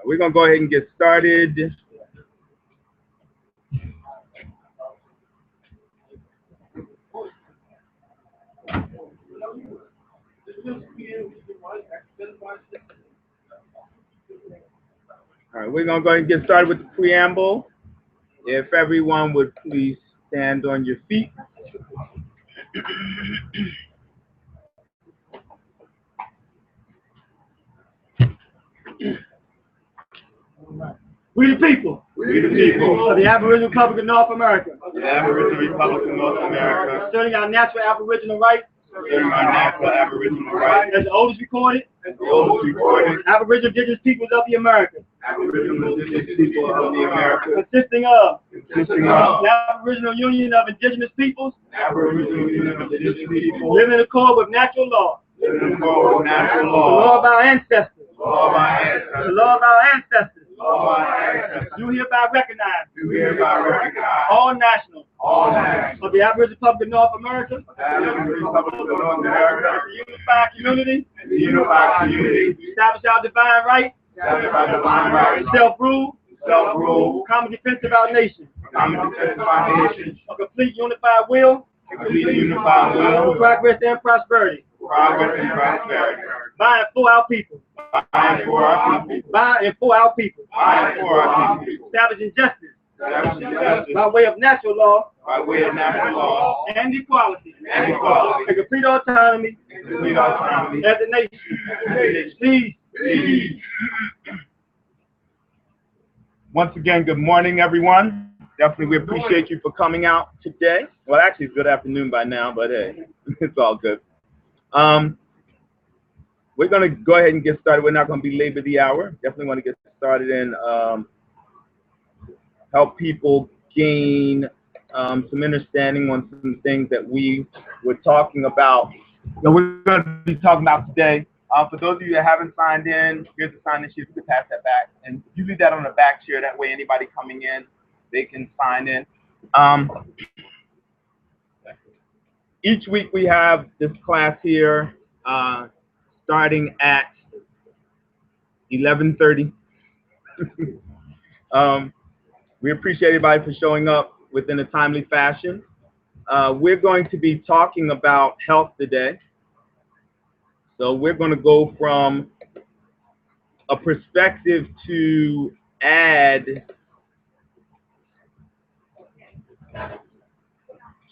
We're going to go ahead and get started. All right, we're going to go ahead and get started with the preamble. If everyone would please stand on your feet. We the people. We the people Of the Aboriginal Republic of North America. the Aboriginal Republic of North America, Asserting our natural Aboriginal rights. asserting our natural Aboriginal rights As the oldest recorded. as the oldest recorded Aboriginal indigenous peoples of the Americas. Aboriginal indigenous people of the Americas, Consisting of consisting of the Aboriginal Union of Indigenous Peoples. Aboriginal Union of Indigenous people, Living in accord with natural law. living in accord with natural The law of law, our ancestors. law of our The ancestors, law of our ancestors. law of our ancestors, Do hereby recognize do hereby recognize all nationals all nations of the Aboriginal Republic of North America. of the Aboriginal Republic of North America, As a unified community. and the unified community, Establish our divine right. established by divine right, Self-rule. self-rule, Common defense of our nation. common defense of our nation, A complete unified will. complete unified For will, progress and prosperity. progress and prosperity, By and for our people. by and for our people, By and for our people. by and for our people, Establishing justice. establishing justice By way of natural law. by way of natural law And equality. and equality, And complete autonomy. and complete autonomy, As a nation. Peace. peace. Once again, good morning, everyone. Definitely, we appreciate you for coming out today. Well, actually, it's good afternoon by now, but hey, it's all good. We're going to go ahead and get started. We're not going to belabor the hour. Definitely want to get started and help people gain some understanding on some things that we were talking about. That we're going to be talking about today. For those of you that haven't signed in, here's the sign-in sheet. You can pass that back, and you leave that on the back chair. That way, anybody coming in, they can sign in. Each week we have this class here, starting at 11:30. We appreciate everybody for showing up within a timely fashion. We're going to be talking about health today. So we're going to go from a perspective to add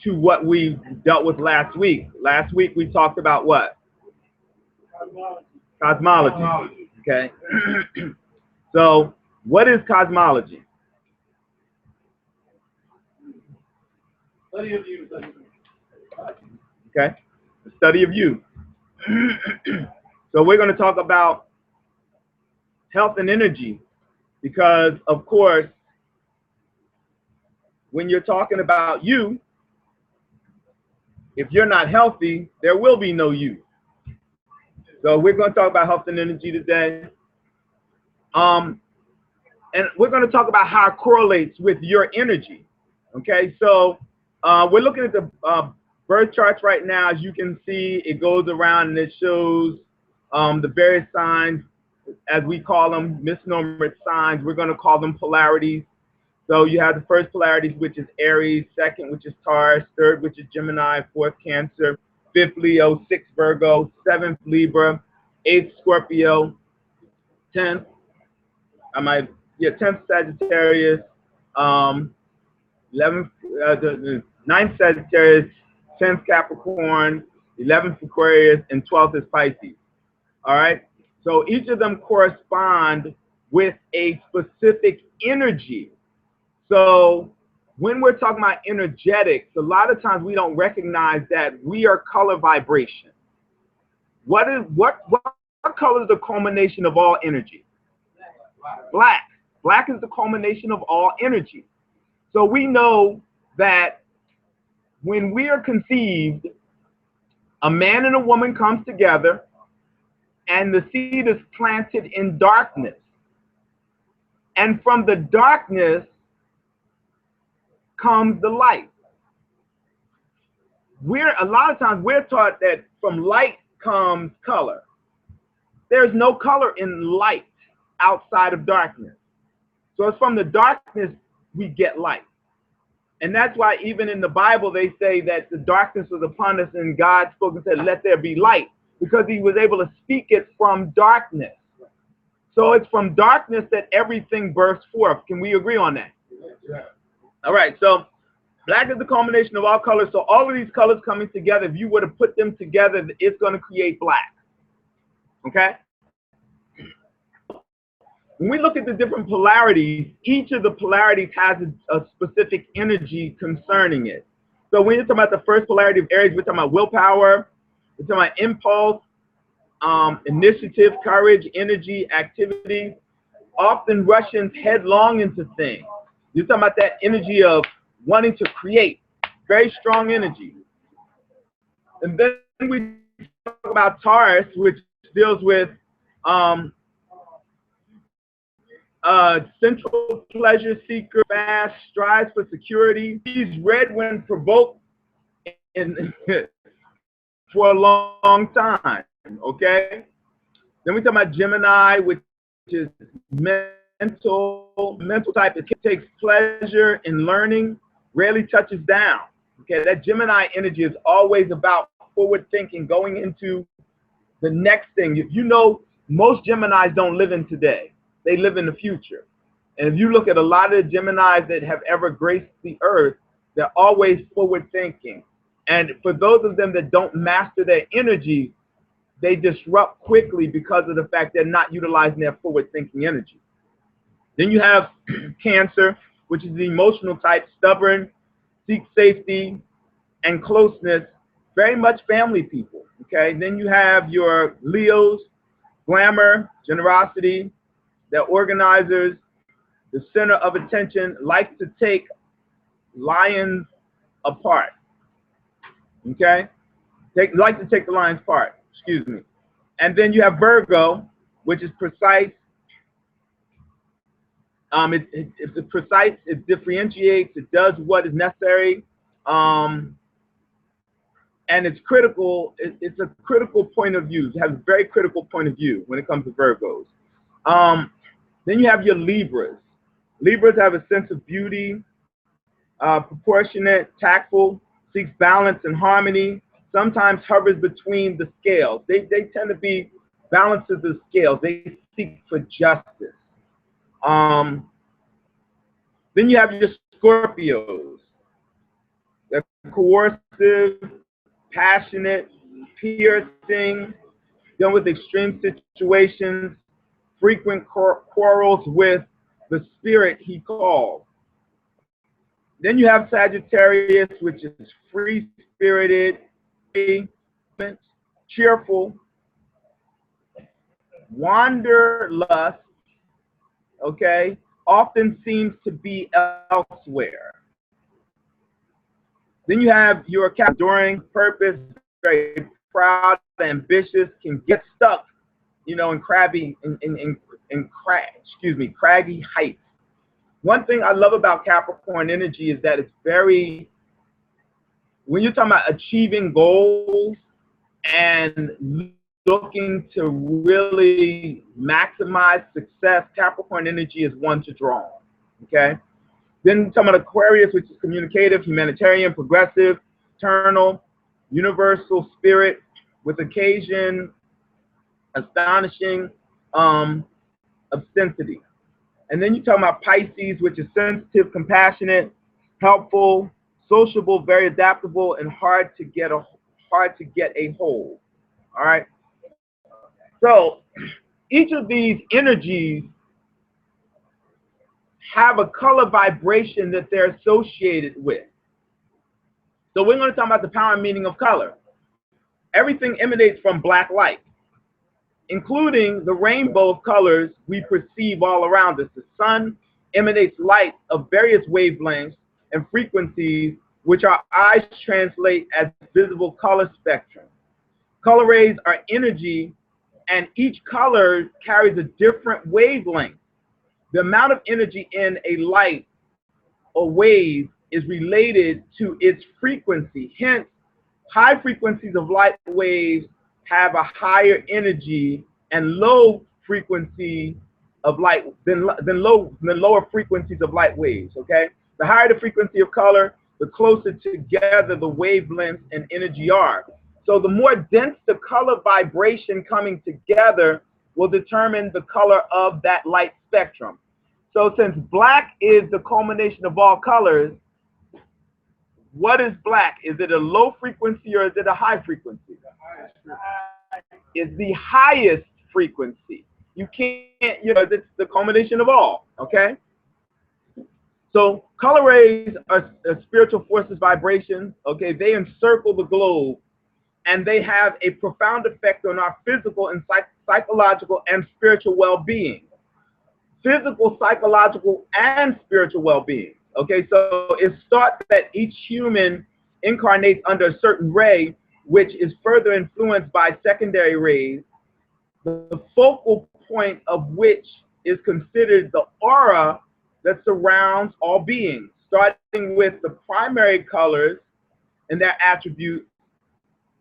to what we dealt with last week. Last week we talked about what? Cosmology. Okay. So what is cosmology? Study of you. Okay. The study of you. So we're going to talk about health and energy because, of course, when you're talking about you, if you're not healthy, there will be no you. So we're going to talk about health and energy today. And we're going to talk about how it correlates with your energy. Okay, so we're looking at the birth charts right now. As you can see, it goes around and it shows the various signs, as we call them, misnomer signs. We're going to call them polarities. So you have the first polarities, which is Aries, second, which is Taurus, third, which is Gemini, fourth, Cancer, fifth, Leo, sixth, Virgo, seventh, Libra, eighth, Scorpio, 10th, 10th, Sagittarius, 11th, the 9th, Sagittarius, 10th, Capricorn, 11th, Aquarius, and 12th is Pisces. All right? So each of them correspond with a specific energy. So when we're talking about energetics, a lot of times we don't recognize that we are color vibration. What color is the culmination of all energy? Black. Black is the culmination of all energy. So we know that when we are conceived, a man and a woman comes together and the seed is planted in darkness. And from the darkness comes the light. A lot of times we're taught that from light comes color. There's no color in light. outside of darkness. So it's from the darkness we get light. And that's why even in the Bible they say that the darkness was upon us and God spoke and said, let there be light, because he was able to speak it from darkness. So it's from darkness that everything bursts forth. Can we agree on that? Yeah. All right, so black is the culmination of all colors. So all of these colors coming together, if you were to put them together, it's going to create black. Okay? When we look at the different polarities, each of the polarities has a specific energy concerning it. So when you're talking about the first polarity of Aries, we're talking about willpower, we're talking about impulse, initiative, courage, energy, activity, often Russians headlong into things. You're talking about that energy of wanting to create, very strong energy. And then we talk about Taurus, which deals with central pleasure seeker, fast, strives for security. He's red when provoked for a long time, okay? Then we talk about Gemini, which is mental type. It takes pleasure in learning, rarely touches down. Okay, that Gemini energy is always about forward thinking, going into the next thing. You know, most Geminis don't live in today. They live in the future. And if you look at a lot of the Geminis that have ever graced the earth, they're always forward thinking. And for those of them that don't master their energy, they disrupt quickly because of the fact they're not utilizing their forward-thinking energy. Then you have Cancer, which is the emotional type, stubborn, seek safety and closeness, very much family people, okay? Then you have your Leos, glamour, generosity, they're organizers, the center of attention, like to take lions apart, okay? Like to take the lions apart. Excuse me. And then you have Virgo, which is precise. It's precise, it differentiates, it does what is necessary, and it's critical. It's a critical point of view. It has a very critical point of view when it comes to Virgos. Then you have your Libras. Libras have a sense of beauty, proportionate, tactful, seeks balance and harmony, sometimes hovers between the scales. They tend to be balances of scales. They seek for justice. Then you have your Scorpios. They're coercive, passionate, piercing, dealing with extreme situations, frequent quarrels with the spirit he calls. Then you have Sagittarius, which is free-spirited, cheerful, wanderlust, okay, often seems to be elsewhere. Then you have your enduring purpose, very proud, ambitious, can get stuck, you know, in craggy heights. One thing I love about Capricorn energy is that it's very, when you're talking about achieving goals and looking to really maximize success, Capricorn energy is one to draw on, okay? Then talking about Aquarius, which is communicative, humanitarian, progressive, eternal, universal spirit, with occasion, astonishing, obscenity. And then you talk about Pisces, which is sensitive, compassionate, helpful, sociable, very adaptable, and hard to get a hold. All right. So each of these energies have a color vibration that they're associated with. So we're going to talk about the power and meaning of color. Everything emanates from black light, including the rainbow of colors we perceive all around us. The sun emanates light of various wavelengths and frequencies, which our eyes translate as visible color spectrum. Color rays are energy, and each color carries a different wavelength. The amount of energy in a light or wave is related to its frequency. Hence, high frequencies of light waves have a higher energy, and low frequency of light than lower frequencies of light waves. Okay, the higher the frequency of color, the closer together the wavelengths and energy are. So the more dense the color vibration coming together will determine the color of that light spectrum. So since black is the culmination of all colors, what is black? Is it a low frequency or is it a high frequency? It's the highest frequency. You can't, it's the culmination of all, okay? So color rays are spiritual forces, vibrations, okay? They encircle the globe, and they have a profound effect on our physical and psychological and spiritual well-being. Physical, psychological, and spiritual well-being. Okay, so it's thought that each human incarnates under a certain ray, which is further influenced by secondary rays, the focal point of which is considered the aura that surrounds all beings, starting with the primary colors and their attributes.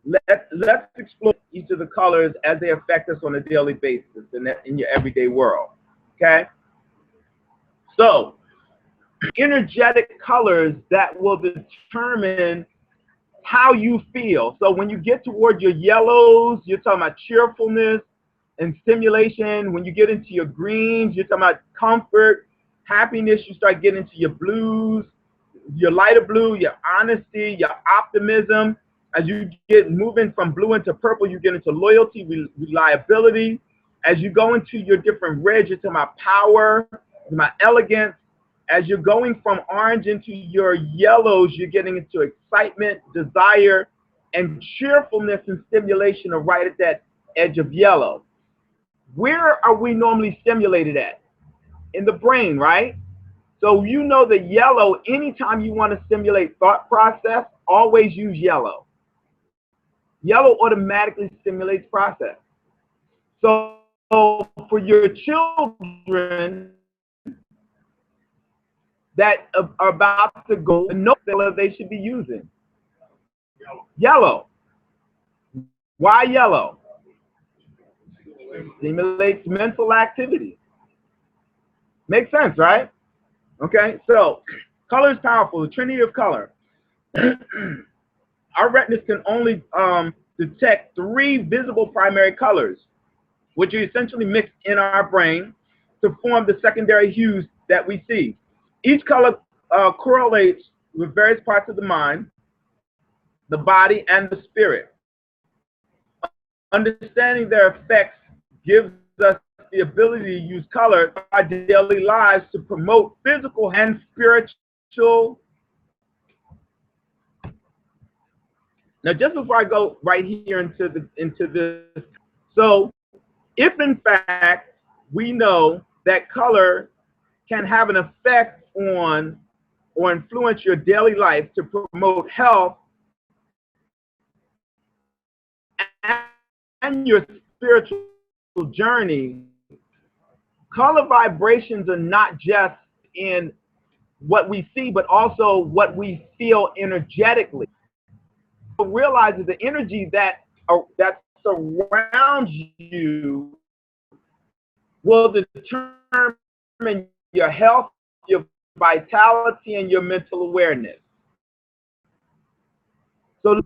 Let's explore each of the colors as they affect us on a daily basis in your everyday world. Okay, so energetic colors that will determine how you feel. So when you get toward your yellows, you're talking about cheerfulness and stimulation. When you get into your greens, you're talking about comfort, happiness. You start getting into your blues, your lighter blue, your honesty, your optimism. As you get moving from blue into purple, you get into loyalty, reliability. As you go into your different reds, you're talking about power, my elegance. As you're going from orange into your yellows, you're getting into excitement, desire, and cheerfulness and stimulation are right at that edge of yellow. Where are we normally stimulated at? In the brain, right? So you know the yellow, anytime you want to stimulate thought process, always use yellow. Yellow automatically stimulates process. So for your children that are about to go, the note color they should be using. Yellow. Why yellow? Stimulates mental activity. Makes sense, right? Okay, so color is powerful, the trinity of color. Our retinas can only detect 3 visible primary colors, which are essentially mixed in our brain to form the secondary hues that we see. Each color correlates with various parts of the mind, the body, and the spirit. Understanding their effects gives us the ability to use color in our daily lives to promote physical and spiritual. Now, just before I go right here into this, so if in fact we know that color can have an effect on or influence your daily life to promote health and your spiritual journey, color vibrations are not just in what we see, but also what we feel energetically. So realize that the energy that surrounds you will determine your health, your vitality, and your mental awareness. So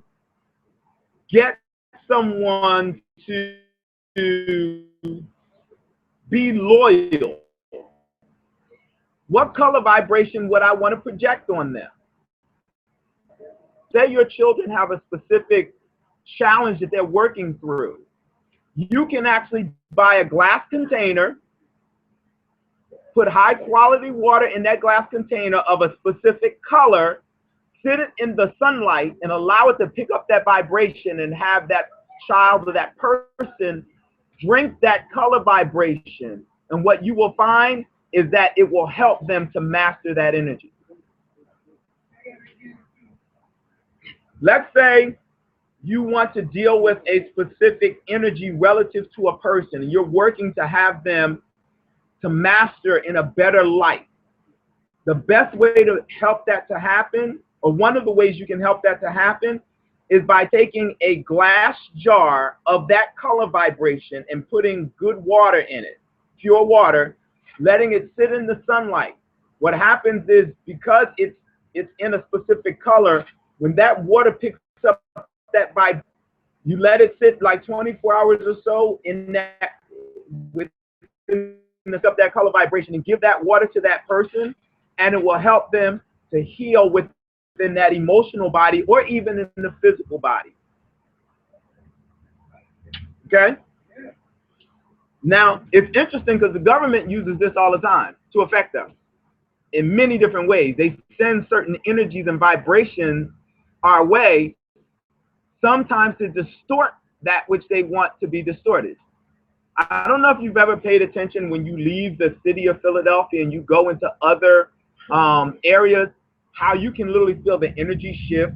get someone to be loyal. What color vibration would I want to project on them? Say your children have a specific challenge that they're working through. You can actually buy a glass container, put high quality water in that glass container of a specific color, sit it in the sunlight and allow it to pick up that vibration and have that child or that person drink that color vibration. And what you will find is that it will help them to master that energy. Let's say you want to deal with a specific energy relative to a person and you're working to have them to master in a better light. The best way to help that to happen, or one of the ways you can help that to happen, is by taking a glass jar of that color vibration and putting good water in it, pure water, letting it sit in the sunlight. What happens is, because it's in a specific color, when that water picks up that vibe, you let it sit like 24 hours or so in that, within that color vibration, and give that water to that person, and it will help them to heal within that emotional body or even in the physical body. Okay? Now, it's interesting because the government uses this all the time to affect us in many different ways. They send certain energies and vibrations our way, sometimes to distort that which they want to be distorted. I don't know if you've ever paid attention when you leave the city of Philadelphia and you go into other areas, how you can literally feel the energy shift.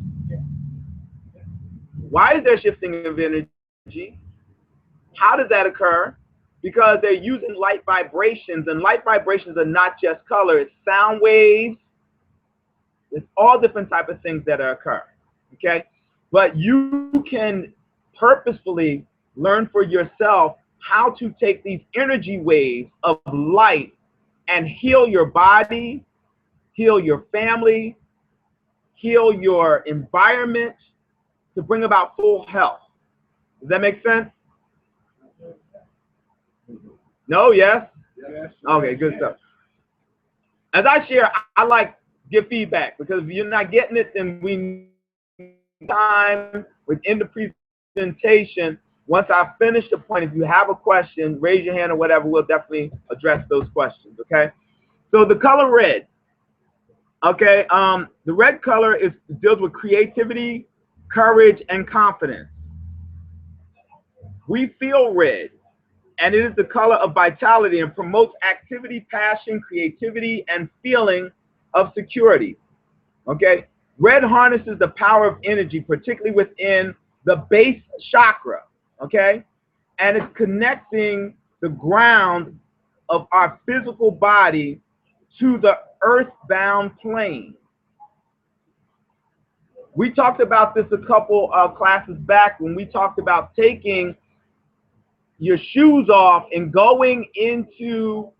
Why is there shifting of energy? How does that occur? Because they're using light vibrations, and light vibrations are not just color, it's sound waves. It's all different type of things that occur, okay? But you can purposefully learn for yourself how to take these energy waves of light and heal your body, heal your family, heal your environment to bring about full health. Does that make sense? No, yes? Yes. Okay, good stuff. As I share, I like give feedback, because if you're not getting it, then we need time within the presentation. Once I finish the point, if you have a question, raise your hand or whatever, we'll definitely address those questions, okay? So the color red, okay, the red color deals with creativity, courage, and confidence. We feel red, and it is the color of vitality and promotes activity, passion, creativity, and feeling of security, okay? Red harnesses the power of energy, particularly within the base chakra, okay? And it's connecting the ground of our physical body to the earthbound plane. We talked about this a couple of classes back when we talked about taking your shoes off and going into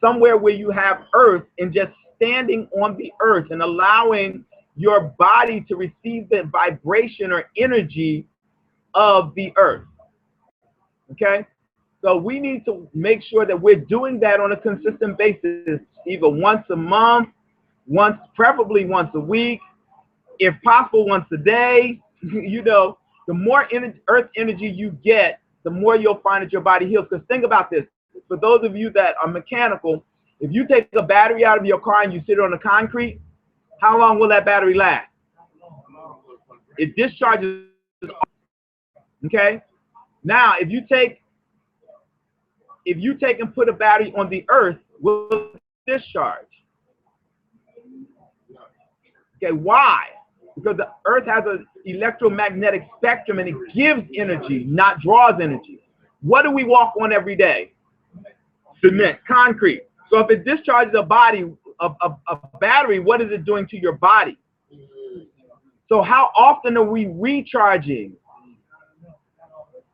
somewhere where you have earth, and just standing on the earth and allowing your body to receive the vibration or energy of the earth. Okay? So we need to make sure that we're doing that on a consistent basis, either once a month, preferably once a week, if possible once a day. You know, the more earth energy you get, the more you'll find that your body heals. Because think about this, for those of you that are mechanical, if you take a battery out of your car and you sit it on the concrete, how long will that battery last? It discharges. Okay? Now, if you take and put a battery on the earth, will it discharge? Okay, why? Because the earth has an electromagnetic spectrum, and it gives energy, not draws energy. What do we walk on every day? Cement, concrete. So if it discharges a battery, what is it doing to your body? So how often are we recharging?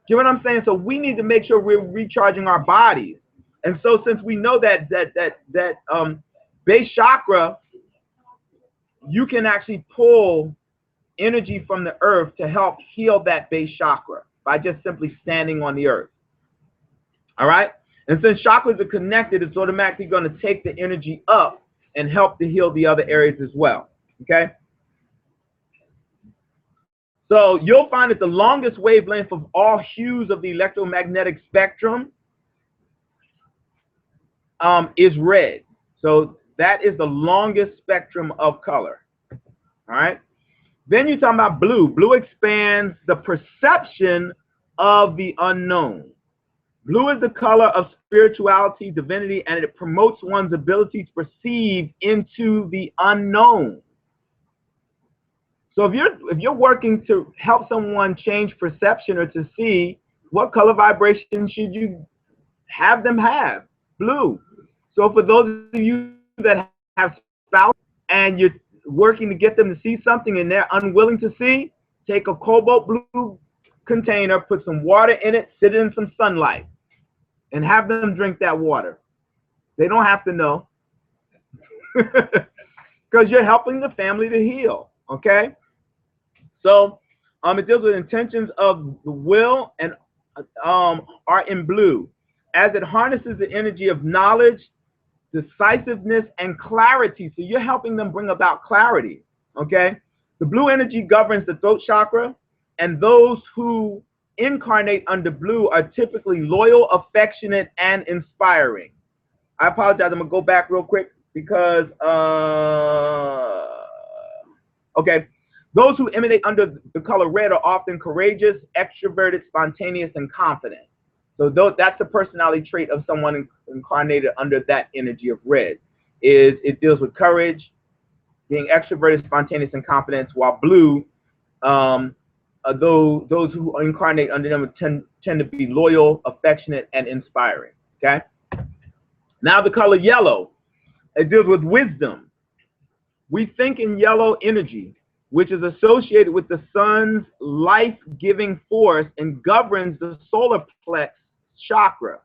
You know what I'm saying? So we need to make sure we're recharging our bodies. And so since we know that base chakra, you can actually pull energy from the earth to help heal that base chakra by just simply standing on the earth. All right? And since chakras are connected, it's automatically going to take the energy up and help to heal the other areas as well. Okay? So you'll find that the longest wavelength of all hues of the electromagnetic spectrum is red. So that is the longest spectrum of color. All right. Then you're talking about blue. Blue expands the perception of the unknown. Blue is the color of spirituality, divinity, and it promotes one's ability to perceive into the unknown. So if you're working to help someone change perception or to see, what color vibration should you have them have? Blue. So for those of you that have spouses and you're working to get them to see something and they're unwilling to see, take a cobalt blue container, put some water in it, sit it in some sunlight, and have them drink that water. They don't have to know. Because you're helping the family to heal, okay? So it deals with intentions of the will and are in blue, as it harnesses the energy of knowledge, decisiveness, and clarity. So you're helping them bring about clarity, okay? The blue energy governs the throat chakra, and those who incarnate under blue are typically loyal, affectionate, and inspiring. I apologize. I'm going to go back real quick because, okay. Those who emanate under the color red are often courageous, extroverted, spontaneous, and confident. So that's the personality trait of someone incarnated under that energy of red. It deals with courage, being extroverted, spontaneous, and confident, while blue, those who incarnate under them tend to be loyal, affectionate, and inspiring. Okay? Now the color yellow, it deals with wisdom. We think in yellow energy, which is associated with the sun's life-giving force and governs the solar plex chakra.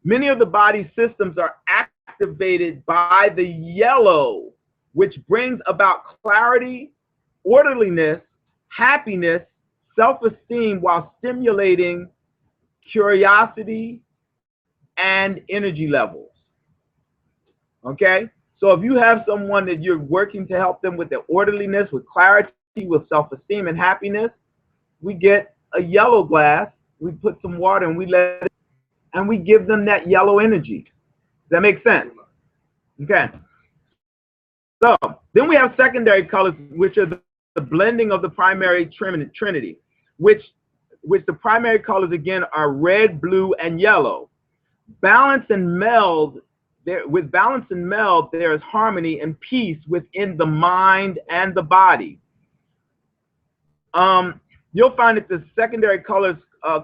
Many of the body's systems are activated by the yellow, which brings about clarity, orderliness, happiness, self-esteem, while stimulating curiosity and energy levels. Okay? So if you have someone that you're working to help them with their orderliness, with clarity, with self-esteem and happiness, we get a yellow glass, we put some water and we let it, and we give them that yellow energy. Does that make sense? Okay. So then we have secondary colors, which are the blending of the primary trinity, which the primary colors again are red, blue, and yellow. Balance and meld. With balance and meld, there is harmony and peace within the mind and the body. You'll find that the secondary colors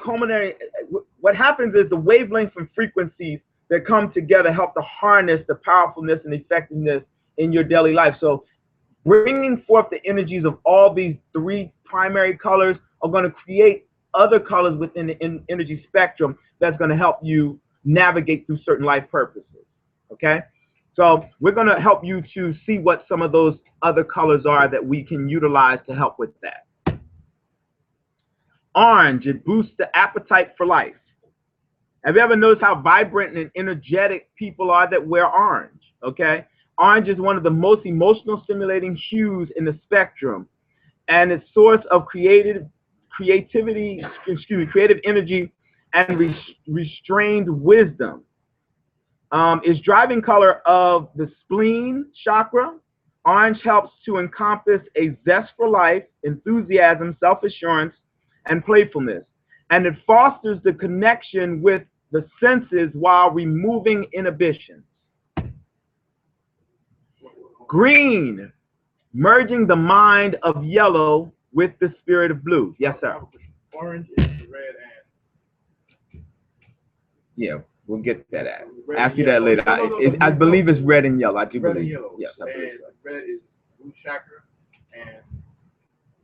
culminate. What happens is the wavelengths and frequencies that come together help to harness the powerfulness and effectiveness in your daily life. So bringing forth the energies of all these three primary colors are going to create other colors within the energy spectrum that's going to help you navigate through certain life purposes. Okay, so we're going to help you to see what some of those other colors are that we can utilize to help with that. Orange, it boosts the appetite for life. Have you ever noticed how vibrant and energetic people are that wear orange? Okay, orange is one of the most emotional stimulating hues in the spectrum, and its source of creative energy and restrained wisdom. Is driving color of the spleen chakra. Orange helps to encompass a zest for life, enthusiasm, self-assurance, and playfulness. And it fosters the connection with the senses while removing inhibitions. Green, merging the mind of yellow with the spirit of blue. Yes, sir. Orange is red and... Yeah. We'll get that at. Ask you that later. I believe it's red and yellow. I do red believe. And yellow. Yes, I believe so. Red is root chakra, and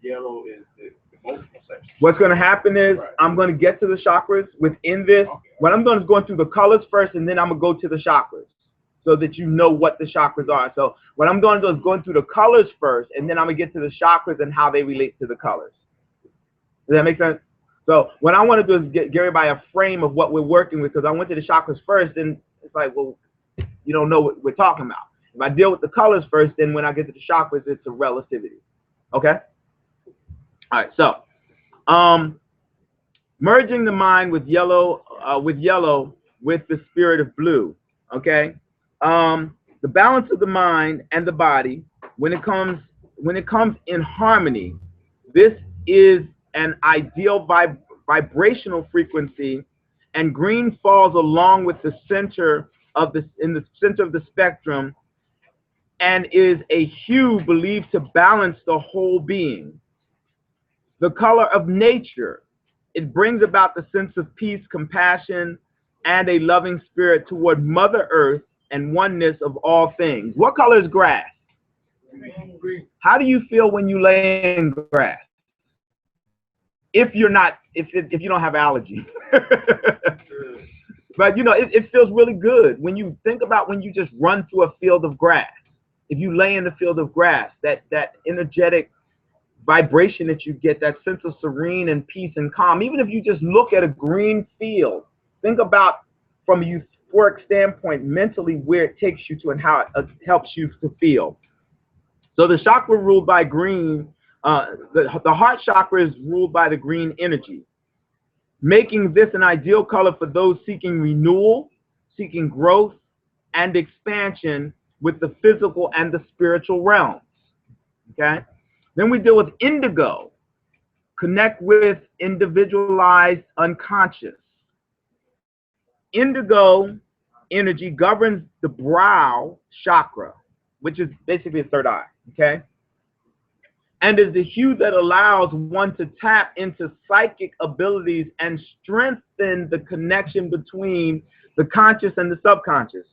yellow is the emotional section. What's going to happen is I'm going to get to the chakras within this. Okay. What I'm doing is going through the colors first, and then I'm going to go to the chakras so that you know what the chakras are. So what I'm going to do is going through the colors first, and then I'm going to get to the chakras and how they relate to the colors. Does that make sense? So what I want to do is get everybody a frame of what we're working with, because I went to the chakras first, and it's like, well, you don't know what we're talking about. If I deal with the colors first, then when I get to the chakras, it's a relativity. Okay? All right, so merging the mind with yellow with the spirit of blue. Okay? The balance of the mind and the body, when it comes in harmony, this is an ideal vibrational frequency, and green falls along with the center of the spectrum, and is a hue believed to balance the whole being. The color of nature, it brings about the sense of peace, compassion, and a loving spirit toward Mother Earth and oneness of all things. What color is grass? Green. How do you feel when you lay in grass? If you don't have allergy. But you know, it feels really good when you think about when you just run through a field of grass. If you lay in the field of grass, that energetic vibration that you get, that sense of serene and peace and calm. Even if you just look at a green field, think about from a euphoric standpoint mentally where it takes you to and how it helps you to feel. So the chakra ruled by green, the heart chakra is ruled by the green energy, making this an ideal color for those seeking renewal, seeking growth and expansion with the physical and the spiritual realms. Okay? Then we deal with indigo, connect with individualized unconscious. Indigo energy governs the brow chakra, which is basically the third eye, okay? And is the hue that allows one to tap into psychic abilities and strengthen the connection between the conscious and the subconscious.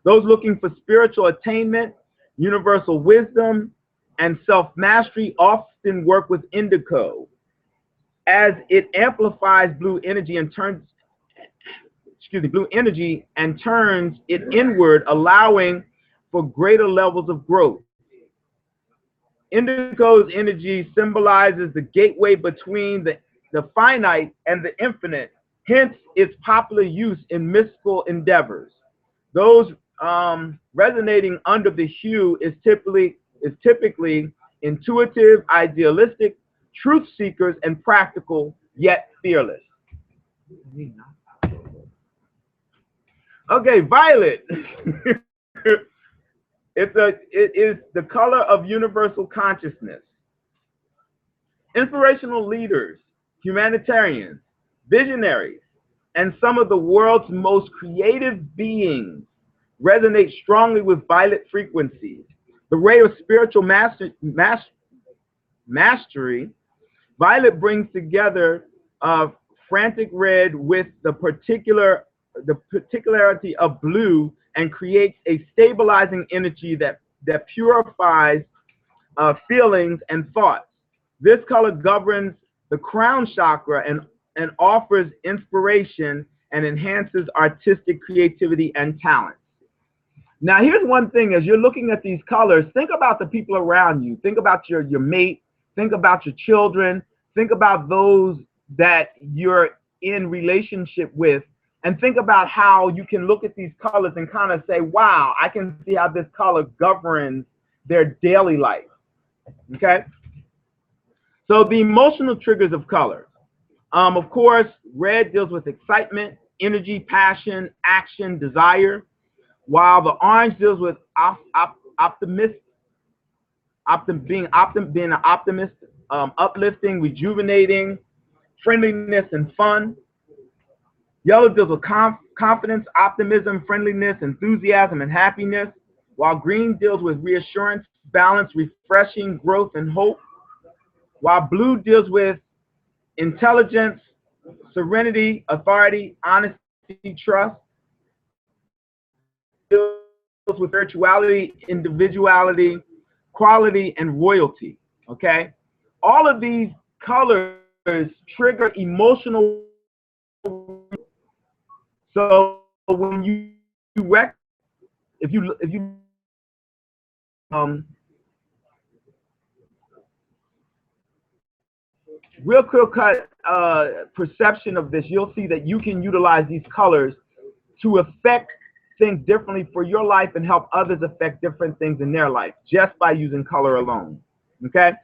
Those looking for spiritual attainment, universal wisdom, and self-mastery often work with indigo, as it amplifies blue energy and turns it inward, allowing for greater levels of growth. Indigo's energy symbolizes the gateway between the finite and the infinite, hence its popular use in mystical endeavors. Those resonating under the hue is typically intuitive, idealistic, truth seekers, and practical, yet fearless. Okay, violet. It is the color of universal consciousness. Inspirational leaders, humanitarians, visionaries, and some of the world's most creative beings resonate strongly with violet frequencies. The ray of spiritual mastery, violet brings together frantic red with the particularity of blue and creates a stabilizing energy that purifies feelings and thoughts. This color governs the crown chakra and offers inspiration and enhances artistic creativity and talent. Now, here's one thing: as you're looking at these colors, think about the people around you. Think about your mate. Think about your children. Think about those that you're in relationship with, and think about how you can look at these colors and kind of say, wow, I can see how this color governs their daily life. Okay? So the emotional triggers of color. Of course, red deals with excitement, energy, passion, action, desire, while the orange deals with being an optimist, uplifting, rejuvenating, friendliness, and fun. Yellow deals with confidence, optimism, friendliness, enthusiasm, and happiness, while green deals with reassurance, balance, refreshing, growth, and hope, while blue deals with intelligence, serenity, authority, honesty, trust, deals with spirituality, individuality, quality, and royalty. Okay? All of these colors trigger emotional. So when you real quick cut perception of this, you'll see that you can utilize these colors to affect things differently for your life and help others affect different things in their life just by using color alone. Okay?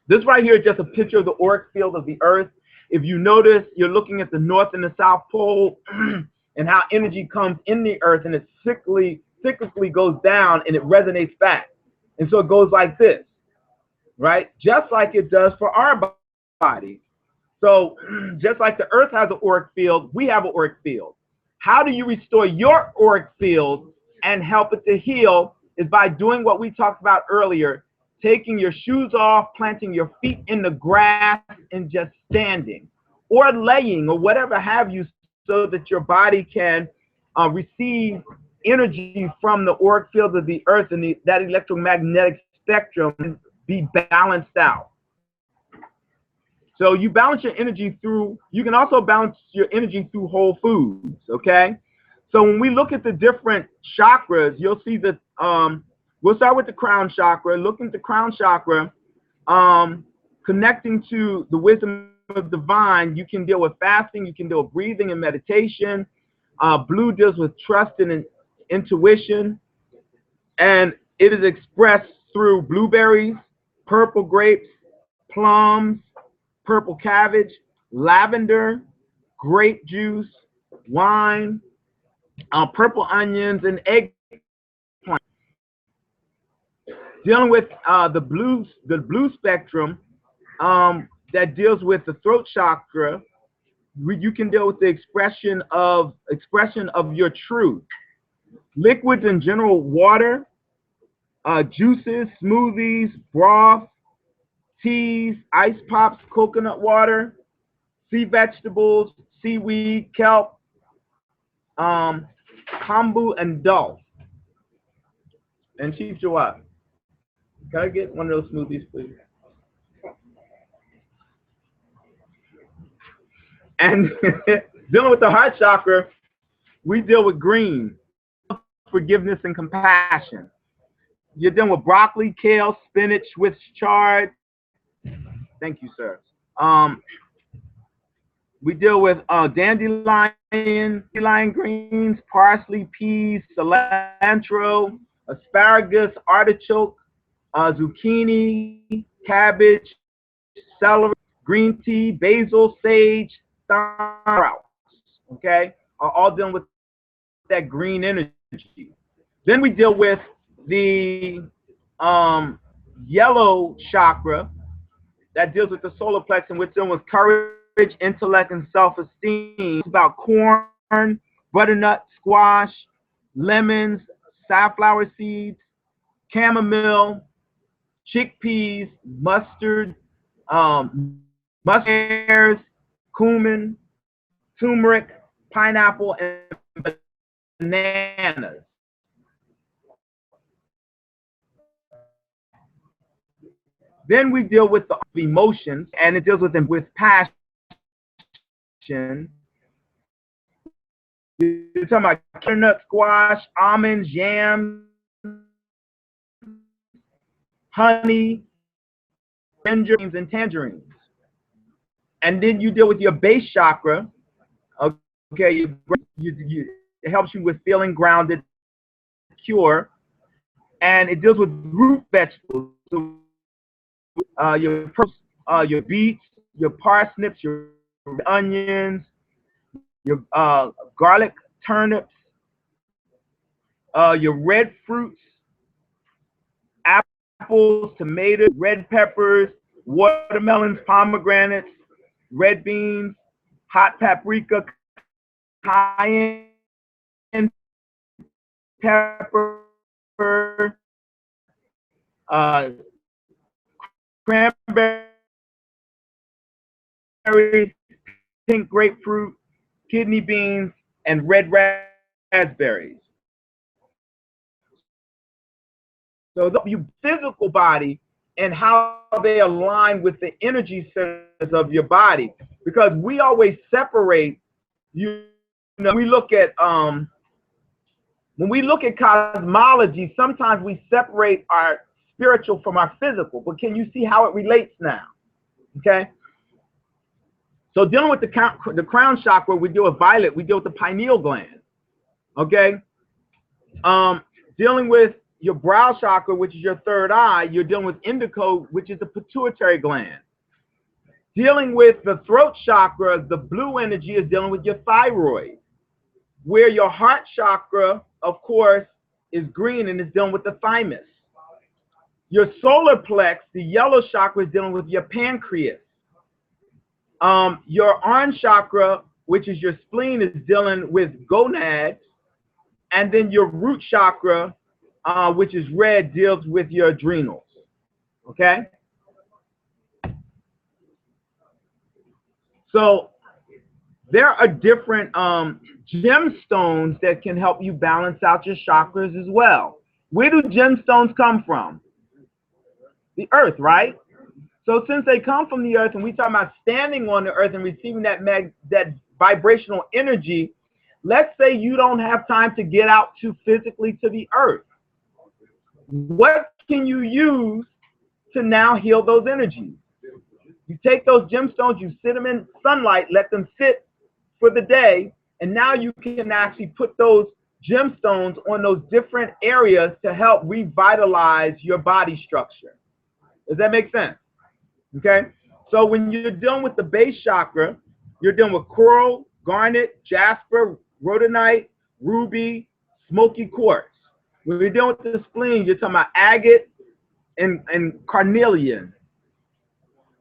This right here is just a picture of the auric field of the earth. If you notice, you're looking at the North and the South Pole and how energy comes in the earth and it cyclically goes down and it resonates back. And so it goes like this, right? Just like it does for our body. So just like the earth has an auric field, we have an auric field. How do you restore your auric field and help it to heal is by doing what we talked about earlier, taking your shoes off, planting your feet in the grass, and just standing or laying or whatever have you, so that your body can receive energy from the auric field of the earth and that electromagnetic spectrum and be balanced out. So you balance your energy through, you can also balance your energy through whole foods, okay? So when we look at the different chakras, you'll see that, we'll start with the crown chakra. Looking at the crown chakra, connecting to the wisdom of divine, you can deal with fasting, you can deal with breathing and meditation. Blue deals with trust and intuition, and it is expressed through blueberries, purple grapes, plums, purple cabbage, lavender, grape juice, wine, purple onions, and eggplant. Dealing with the blue spectrum, that deals with the throat chakra, you can deal with the expression of your truth. Liquids in general, water, juices, smoothies, broth, teas, ice pops, coconut water, sea vegetables, seaweed, kelp, kombu, and dulse. And Chief Jawad, can I get one of those smoothies, please? And dealing with the heart chakra, we deal with green, forgiveness and compassion. You're dealing with broccoli, kale, spinach with chard. Thank you, sir. We deal with dandelion greens, parsley, peas, cilantro, asparagus, artichoke, zucchini, cabbage, celery, green tea, basil, sage, sprouts. Okay, are all dealing with that green energy. Then we deal with the yellow chakra that deals with the solar plexus, which deals with courage, intellect, and self-esteem. It's about corn, butternut, squash, lemons, safflower seeds, chamomile, chickpeas, mustard, mustards, cumin, turmeric, pineapple, and bananas. Then we deal with the emotions, and it deals with them with passion. You're talking about butternut squash, almonds, yams, honey, tangerines, and tangerines. And then you deal with your base chakra. Okay, it helps you with feeling grounded, secure, and it deals with root vegetables. So, your beets, your parsnips, your onions, your garlic, turnips, your red fruits, apples, tomatoes, red peppers, watermelons, pomegranates, red beans, hot paprika, cayenne pepper, cranberries, pink grapefruit, kidney beans, and red raspberries. So your physical body and how they align with the energy centers of your body, because we always separate. You know, we look at when we look at cosmology, sometimes we separate our spiritual from our physical. But can you see how it relates now? Okay. So dealing with the crown chakra, we deal with violet. We deal with the pineal gland. Okay. Dealing with your brow chakra, which is your third eye, you're dealing with indigo, which is the pituitary gland. Dealing with the throat chakra, the blue energy is dealing with your thyroid. Where your heart chakra, of course, is green and is dealing with the thymus. Your solar plex, the yellow chakra, is dealing with your pancreas. Your orange chakra, which is your spleen, is dealing with gonads. And then your root chakra, which is red, deals with your adrenals. Okay? So there are different gemstones that can help you balance out your chakras as well. Where do gemstones come from? The earth, right? So since they come from the earth, and we talk about standing on the earth and receiving that vibrational energy, let's say you don't have time to get out to physically to the earth. What can you use to now heal those energies? You take those gemstones, you sit them in sunlight, let them sit for the day, and now you can actually put those gemstones on those different areas to help revitalize your body structure. Does that make sense? Okay, so when you're dealing with the base chakra, you're dealing with coral, garnet, jasper, rhodonite, ruby, smoky quartz. When you're dealing with the spleen, you're talking about agate and carnelian.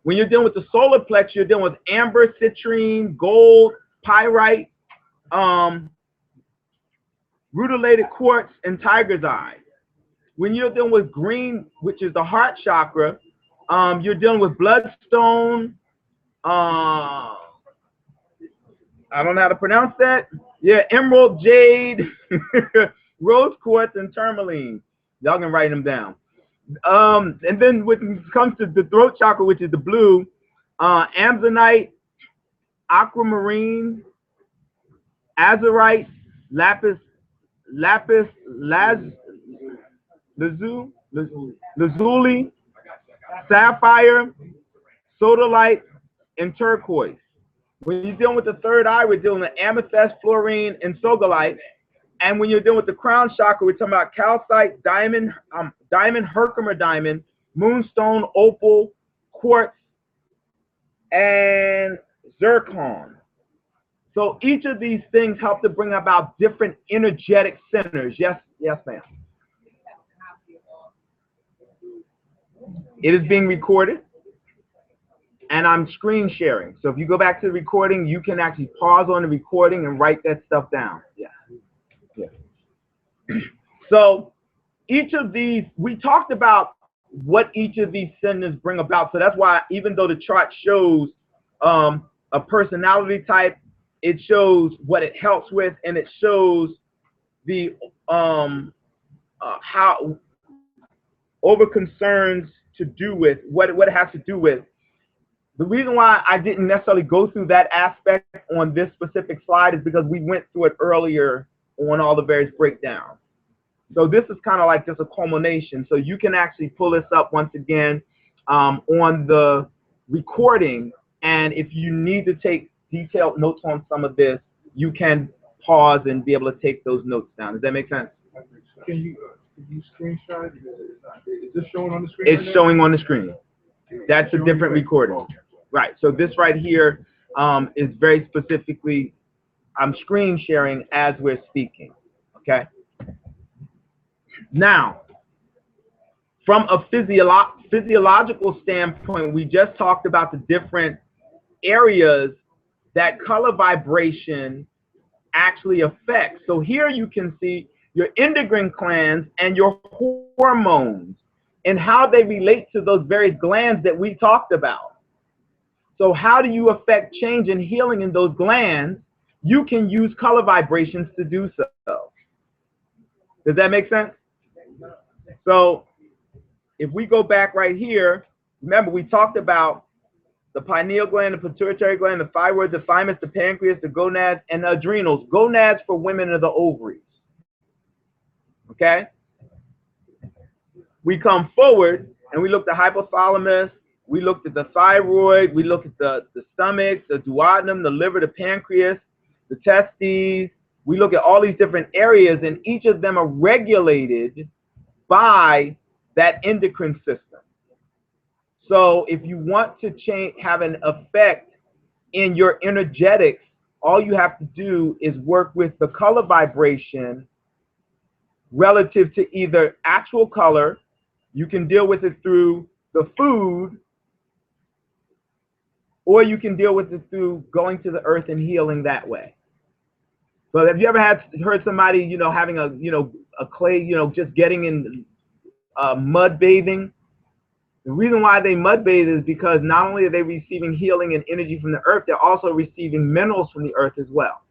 When you're dealing with the solar plex, you're dealing with amber, citrine, gold, pyrite, rutilated quartz, and tiger's eye. When you're dealing with green, which is the heart chakra, you're dealing with bloodstone. I don't know how to pronounce that. Yeah, emerald, jade, rose quartz, and tourmaline. Y'all can write them down. And then when it comes to the throat chakra, which is the blue, amazonite, aquamarine, azurite, lapis lazuli, sapphire, sodalite, and turquoise. When you're dealing with the third eye, we're dealing with amethyst, fluorine, and sodalite. And when you're dealing with the crown chakra, we're talking about calcite, diamond, Herkimer diamond, moonstone, opal, quartz, and zircon. So each of these things help to bring about different energetic centers. Yes, ma'am. It is being recorded, and I'm screen sharing. So if you go back to the recording, you can actually pause on the recording and write that stuff down. Yeah. So each of these, we talked about what each of these centers bring about. So that's why even though the chart shows a personality type, it shows what it helps with, and it shows the how over concerns to do with what it has to do with. The reason why I didn't necessarily go through that aspect on this specific slide is because we went through it earlier on all the various breakdowns. So this is kind of like just a culmination. So you can actually pull this up once again on the recording, and if you need to take detailed notes on some of this, you can pause and be able to take those notes down. Does that make sense? Can you screenshot it? Is this showing on the screen? It's showing on the screen. That's a different recording. Right. So this right here is very specifically, I'm screen sharing as we're speaking. Okay. Now, from a physiological standpoint, we just talked about the different areas that color vibration actually affects. So here you can see your endocrine glands and your hormones and how they relate to those various glands that we talked about. So how do you affect change and healing in those glands? You can use color vibrations to do so. Does that make sense? So if we go back right here, remember we talked about the pineal gland, the pituitary gland, the thyroid, the thymus, the pancreas, the gonads, and the adrenals. Gonads for women are the ovaries. Okay? We come forward and we looked at hypothalamus, we looked at the thyroid, we looked at the stomach, the duodenum, the liver, the pancreas, the testes. We look at all these different areas, and each of them are regulated by that endocrine system. So if you want to have an effect in your energetics, all you have to do is work with the color vibration relative to either actual color. You can deal with it through the food, or you can deal with it through going to the earth and healing that way. So have you ever heard somebody, having a clay, just getting in mud bathing? The reason why they mud bathe is because not only are they receiving healing and energy from the earth, they're also receiving minerals from the earth as well.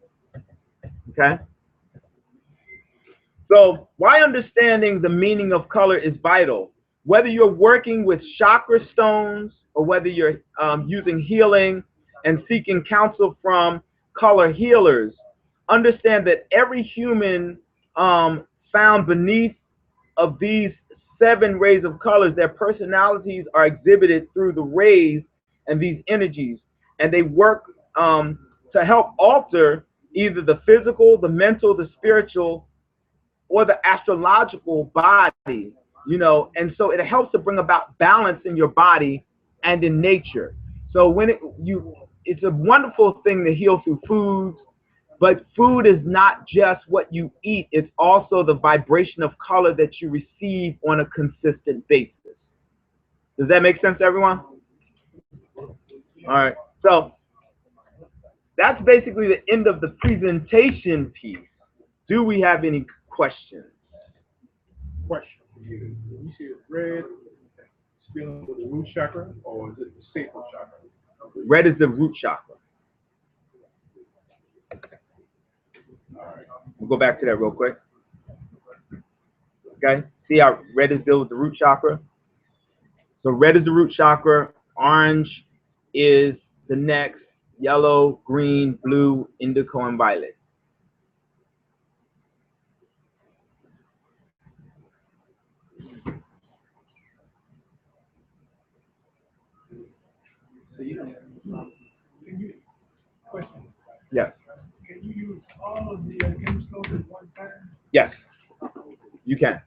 Okay? So why understanding the meaning of color is vital? whether you're working with chakra stones or whether you're using healing and seeking counsel from color healers, understand that every human found beneath of these 7 rays of colors, their personalities are exhibited through the rays and these energies, and they work to help alter either the physical, the mental, the spiritual, or the astrological body, you know, and so it helps to bring about balance in your body and in nature. So when it's a wonderful thing to heal through foods, but food is not just what you eat, it's also the vibration of color that you receive on a consistent basis. Does that make sense to everyone? All right, so that's basically the end of the presentation piece. Do we have any questions? Question for you. When you say red, it's dealing with the root chakra, or is it the sacral chakra? Red is the root chakra. All right. We'll go back to that real quick. Okay, see how red is dealing with the root chakra? So red is the root chakra, orange is the next, yellow, green, blue, indigo, and violet. So question. Yes. Can you use all of the chemicals at one time? Yes, you can.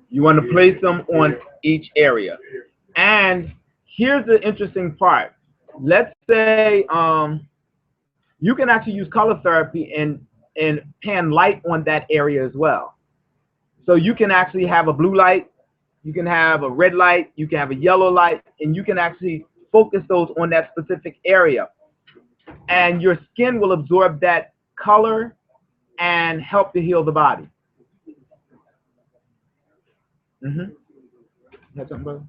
You want to place them on each area. And here's the interesting part. Let's say you can actually use color therapy and pan light on that area as well. So you can actually have a blue light, you can have a red light, you can have a yellow light, and you can actually focus those on that specific area. And your skin will absorb that color and help to heal the body. You have something, brother?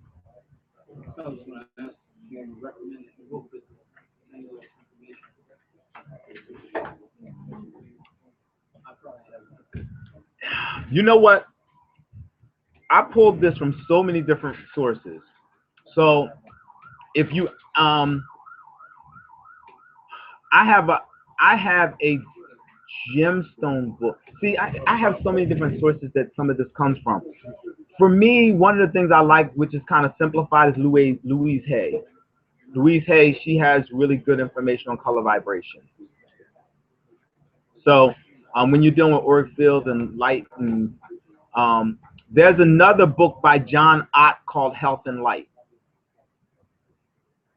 You know what? I pulled this from so many different sources. So if you I have a gemstone book. See, I have so many different sources that some of this comes from. For me, one of the things I like, which is kind of simplified, is Louise Hay. Louise Hay, she has really good information on color vibration. So when you're dealing with auric fields and light, and there's another book by John Ott called Health and Light.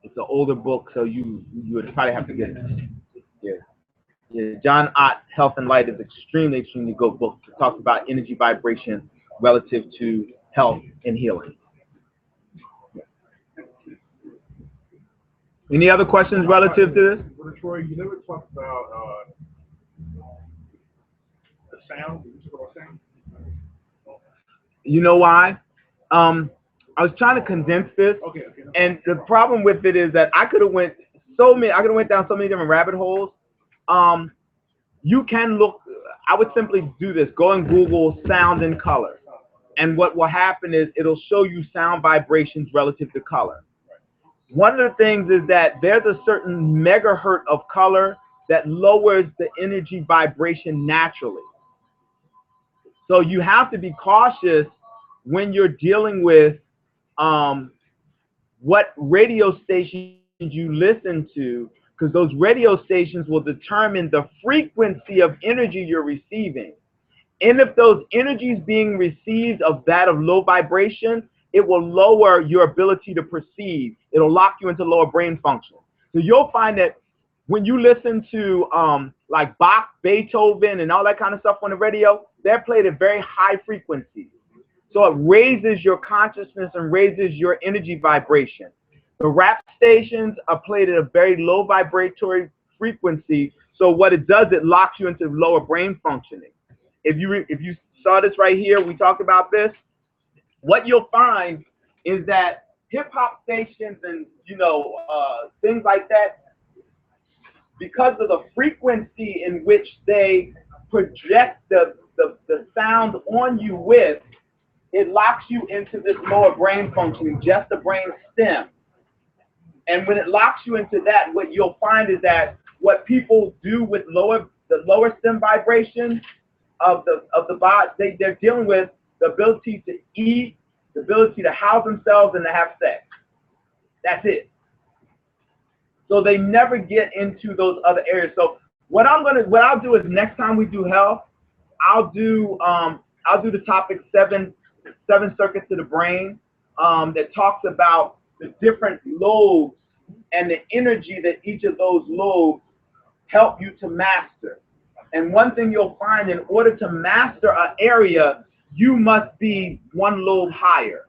It's an older book, so you would probably have to get it. Yeah, John Ott, Health and Light is extremely good book. It talks about energy vibration relative to health and healing. Any other questions relative to this? Well, Troy, you never talked about the sound. You know why? I was trying to condense this, and the problem with it is that I could have went down so many different rabbit holes. You can look. I would simply do this. Go and Google sound and color, and what will happen is it'll show you sound vibrations relative to color. One of the things is that there's a certain megahertz of color that lowers the energy vibration naturally. So you have to be cautious when you're dealing with what radio stations you listen to, because those radio stations will determine the frequency of energy you're receiving. And if those energies being received of that of low vibration, it will lower your ability to perceive. It'll lock you into lower brain function. So you'll find that when you listen to like Bach, Beethoven, and all that kind of stuff on the radio, they're played at very high frequencies. So it raises your consciousness and raises your energy vibration. The rap stations are played at a very low vibratory frequency. So what it does, it locks you into lower brain functioning. If you saw this right here, we talked about this. What you'll find is that hip hop stations and things like that, because of the frequency in which they project the sound on you with, it locks you into this lower brain functioning, just the brain stem. And when it locks you into that, what you'll find is that what people do with the lower stem vibration of the body, they're dealing with the ability to eat, the ability to house themselves, and to have sex. That's it. So they never get into those other areas. So what I'll do is next time we do health, I'll do the topic seven circuits to the brain that talks about the different lobes and the energy that each of those lobes help you to master. And one thing you'll find, in order to master an area, you must be one lobe higher,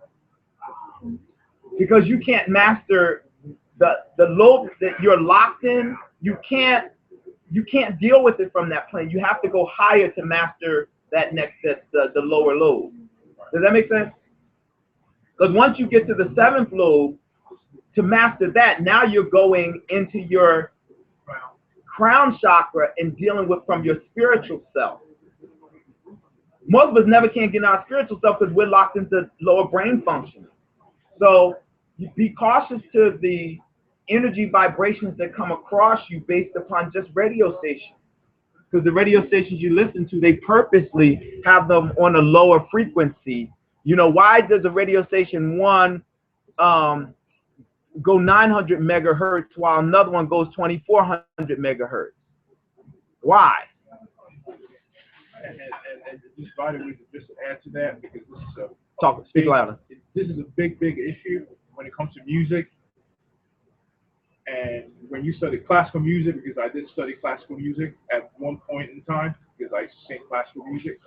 because you can't master the lobe that you're locked in. You can't deal with it from that plane. You have to go higher to master the lower lobe. Does that make sense? Because once you get to the seventh lobe, to master that, now you're going into your crown chakra and dealing with from your spiritual self. Most of us never can get in our spiritual self because we're locked into lower brain function. So be cautious to the energy vibrations that come across you based upon just radio stations. Because the radio stations you listen to, they purposely have them on a lower frequency. You know, why does a radio station one go 900 megahertz while another one goes 2400 megahertz? Why? And just by the way, just to add to that, because this is Speak louder. This is a big issue when it comes to music. And when you study classical music, because I did study classical music at one point in time, because I sing classical music,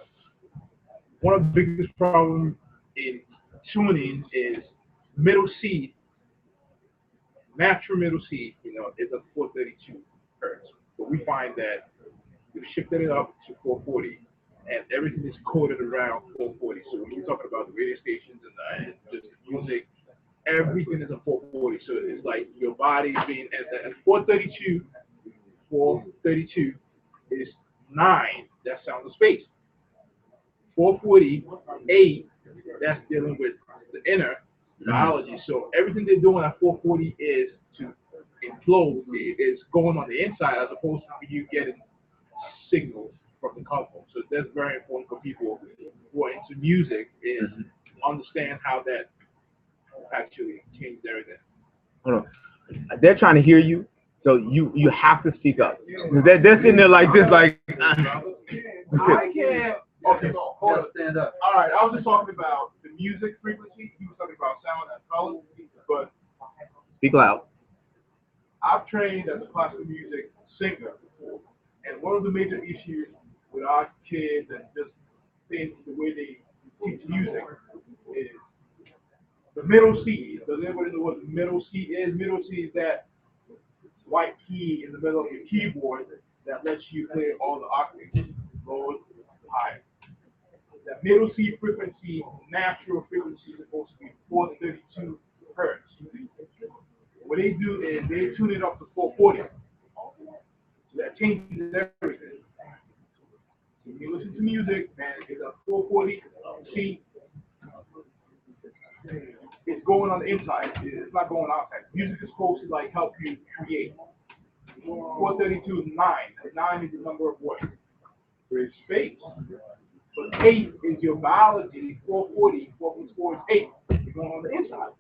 one of the biggest problems in tuning is middle C, natural middle C, is a 432 hertz. But we find that we've shifted it up to 440, and everything is coded around 440. So when you're talking about the radio stations and just the music, everything is a 440. So it's like your body being at 432 is 9. That's sound of space. 448, that's dealing with the inner biology. So everything they're doing at 440 is to implode. It's going on the inside as opposed to you getting signals from the console. So that's very important for people who are into music, is understand how that actually changes everything. Hold on. They're trying to hear you, so you have to speak up. They're sitting there like this, like. I can't. Okay, hold on. Stand up. All right, I was just talking about the music frequency. You were talking about sound and color, but Speak loud. I've trained as a classical music singer before, and one of the major issues with our kids and just things, the way they teach music, is the middle C. Does anybody know what the middle C is? Middle C is that white key in the middle of your keyboard that lets you play all the octaves, low, high. That middle C frequency, natural frequency, is supposed to be 432 hertz. What they do is they tune it up to 440. So that changes everything. So when you listen to music, man, it's a 440 C. It's going on the inside. It's not going outside. Music is supposed to like help you create. 432 is 9. 9 is the number of what? There's space. But 8 is your biology. 440, 4 is 8. It's going on the inside.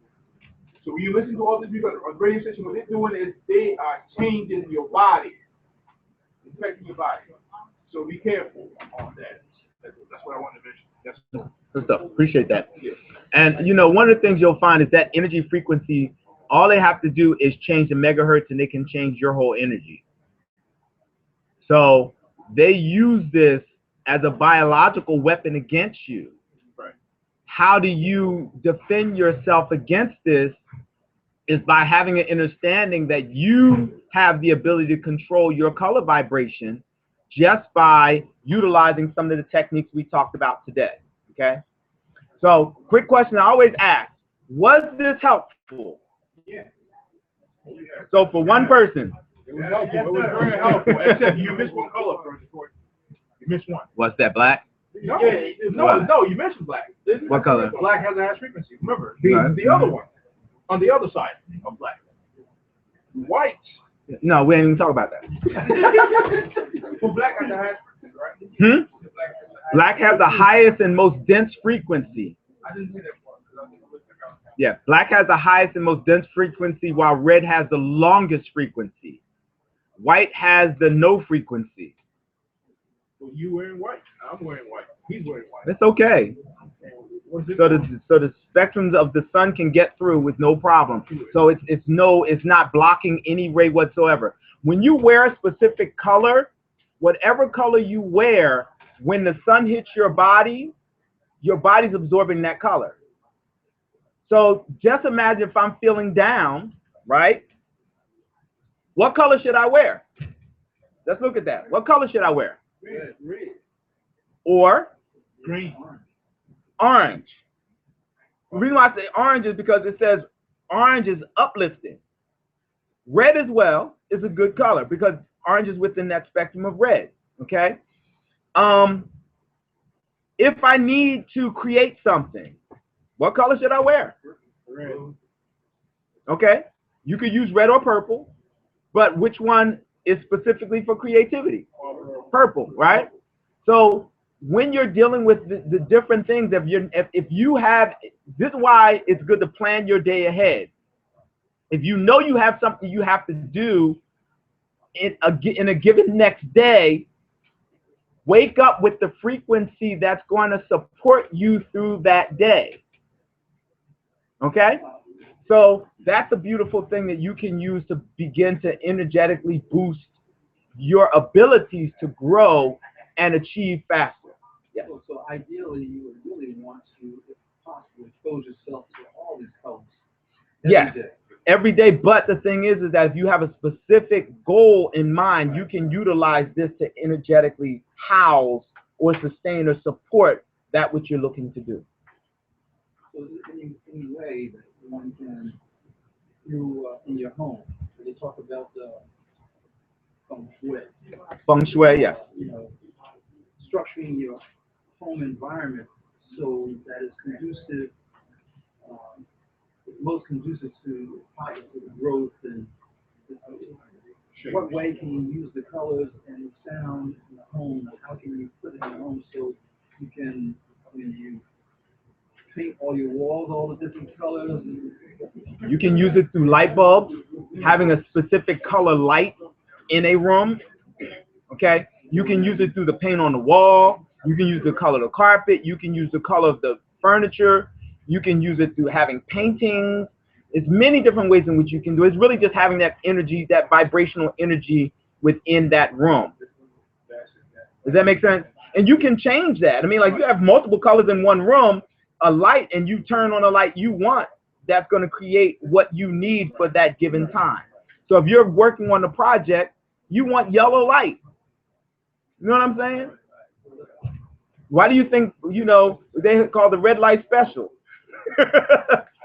So when you listen to all these people on the radio station, what they're doing is they are changing your body, affecting your body. So be careful on that. That's what I wanted to mention. Good stuff. Appreciate that. Yeah. And one of the things you'll find is that energy frequency, all they have to do is change the megahertz and they can change your whole energy. So they use this as a biological weapon against you. Right. How do you defend yourself against this? Is by having an understanding that you have the ability to control your color vibration just by utilizing some of the techniques we talked about today. Okay? So, quick question I always ask, was this helpful? Yeah. So, for one person. It was helpful. It was very helpful. Except you missed one color first. You missed one. What's that, black? No, What? no, you mentioned black. What color? Black has a high frequency. Remember, Right. the other one, on the other side of black. White. No, we ain't even talk about that. Well, black has the highest frequency, right? Black has the highest and most dense frequency. I didn't say that part. Yeah, black has the highest and most dense frequency, while red has the longest frequency. White has the no frequency. So you wearing white. I'm wearing white. He's wearing white. It's okay. What is it? So the spectrums of the sun can get through with no problem. So it's not blocking any ray whatsoever. When you wear a specific color, whatever color you wear, when the sun hits your body's absorbing that color. So just imagine if I'm feeling down, right? What color should I wear? Let's look at that. What color should I wear? Red. Or Green. orange. The reason why I say orange is because it says orange is uplifting. Red as well is a good color because orange is within that spectrum of red. Okay. If I need to create something, what color should I wear? Red. Okay. You could use red or purple, but which one is specifically for creativity? Purple, right? So when you're dealing with the different things, if you have, this is why it's good to plan your day ahead. If you know you have something you have to do in a given next day, wake up with the frequency that's going to support you through that day. Okay? So that's a beautiful thing that you can use to begin to energetically boost your abilities to grow and achieve faster. Yeah. So ideally, you would really want to, if possible, expose yourself to all these colors every day. But the thing is that if you have a specific goal in mind, you can utilize this to energetically house or sustain or support that which you're looking to do. So is there any way that one can, in your home, they talk about the feng shui. Feng shui, yes. You know, structuring your home environment so that it's conducive, most conducive to positive growth, and what way can you use the colors and sound in the home? How can you put it in the home so you can, when you paint all your walls all the different colors? You can use it through light bulbs, having a specific color light in a room. Okay, you can use it through the paint on the wall. You can use the color of the carpet. You can use the color of the furniture. You can use it through having paintings. It's many different ways in which you can do it. It's really just having that energy, that vibrational energy within that room. Does that make sense? And you can change that. I mean, like, you have multiple colors in one room, a light, and you turn on a light you want, that's going to create what you need for that given time. So if you're working on a project, you want yellow light. You know what I'm saying? Why do you think, they call the red light special?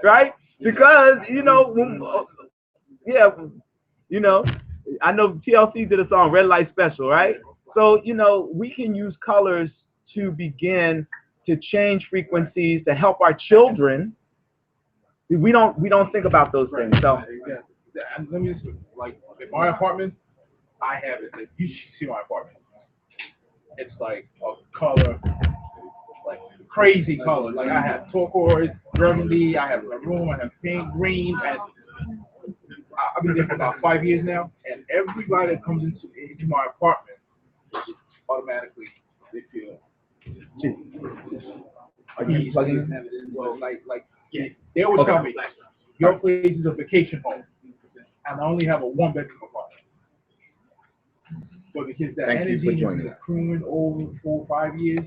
Right? Because, I know TLC did a song, Red Light Special, right? So, we can use colors to begin to change frequencies to help our children. We don't think about those things. So let me just, like, in my apartment, I have it. Like, you should see my apartment. It's like a color, like crazy color. Like, I have turquoise, burgundy, I have maroon, I have pink, green, and I've been there for about 5 years now. And everybody that comes into my apartment, automatically they feel. Are you plugging in? Well, they always tell me, your place is a vacation home, and I only have a 1-bedroom apartment. But because that energy has been accruing over 4 or 5 years,